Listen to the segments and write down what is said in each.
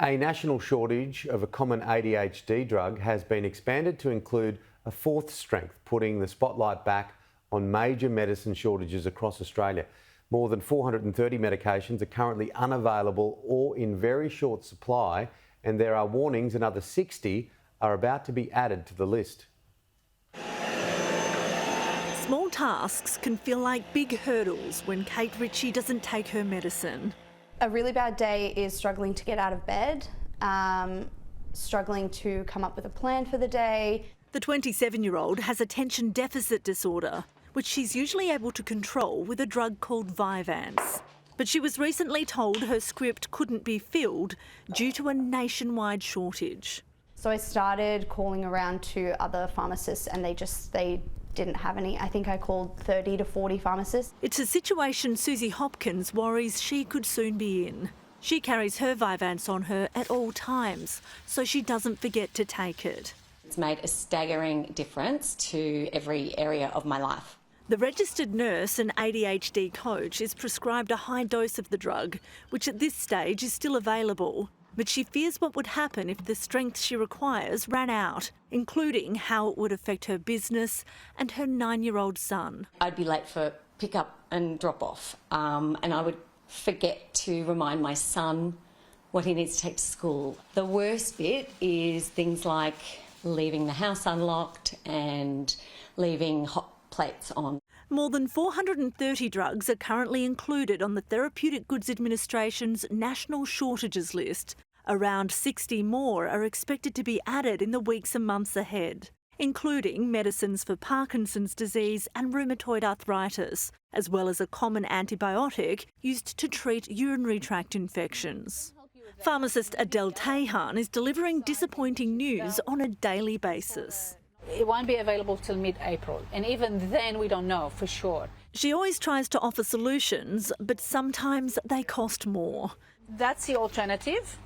A national shortage of a common ADHD drug has been expanded to include a fourth strength, putting the spotlight back on major medicine shortages across Australia. More than 430 medications are currently unavailable or in very short supply, and there are warnings another 60 are about to be added to the list. Small tasks can feel like big hurdles when Kate Ritchie doesn't take her medicine. A really bad day is struggling to get out of bed, struggling to come up with a plan for the day. The 27-year-old has attention deficit disorder, which she's usually able to control with a drug called Vyvanse. But she was recently told her script couldn't be filled due to a nationwide shortage. So I started calling around to other pharmacists and they didn't have any. I think I called 30 to 40 pharmacists. It's a situation Susie Hopkins worries she could soon be in. She carries her Vyvanse on her at all times, so she doesn't forget to take it. It's made a staggering difference to every area of my life. The registered nurse and ADHD coach is prescribed a high dose of the drug, which at this stage is still available. But she fears what would happen if the strength she requires ran out, including how it would affect her business and her 9-year-old son. I'd be late for pick-up and drop-off, and I would forget to remind my son what he needs to take to school. The worst bit is things like leaving the house unlocked and leaving hot plates on. More than 430 drugs are currently included on the Therapeutic Goods Administration's national shortages list. Around 60 more are expected to be added in the weeks and months ahead, including medicines for Parkinson's disease and rheumatoid arthritis, as well as a common antibiotic used to treat urinary tract infections. Pharmacist Adele Tehan is delivering disappointing news on a daily basis. It won't be available till mid-April, and even then we don't know for sure. She always tries to offer solutions, but sometimes they cost more. That's the alternative.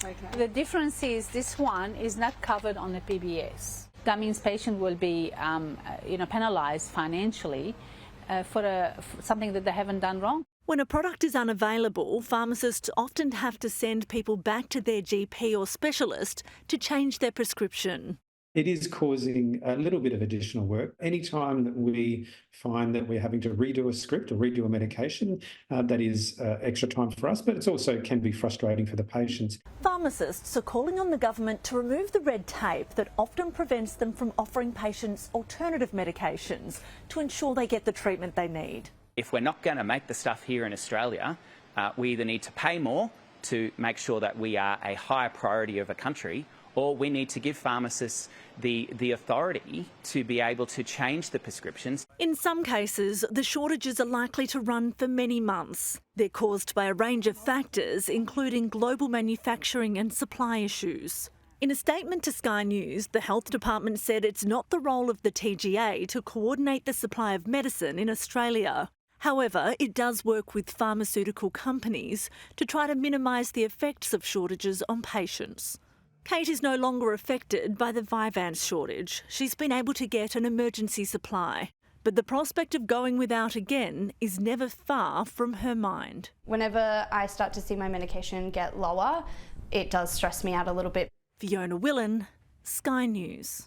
Okay. The difference is this one is not covered on the PBS. That means patient will be penalised financially for something that they haven't done wrong. When a product is unavailable, pharmacists often have to send people back to their GP or specialist to change their prescription. It is causing a little bit of additional work. Anytime that we find that we're having to redo a script or redo a medication, that is extra time for us, but it also can be frustrating for the patients. Pharmacists are calling on the government to remove the red tape that often prevents them from offering patients alternative medications to ensure they get the treatment they need. If we're not going to make the stuff here in Australia, we either need to pay more to make sure that we are a higher priority of a country, or we need to give pharmacists the authority to be able to change the prescriptions. In some cases, the shortages are likely to run for many months. They're caused by a range of factors, including global manufacturing and supply issues. In a statement to Sky News, the Health Department said it's not the role of the TGA to coordinate the supply of medicine in Australia. However, it does work with pharmaceutical companies to try to minimise the effects of shortages on patients. Kate is no longer affected by the Vyvanse shortage. She's been able to get an emergency supply. But the prospect of going without again is never far from her mind. Whenever I start to see my medication get lower, it does stress me out a little bit. Fiona Willan, Sky News.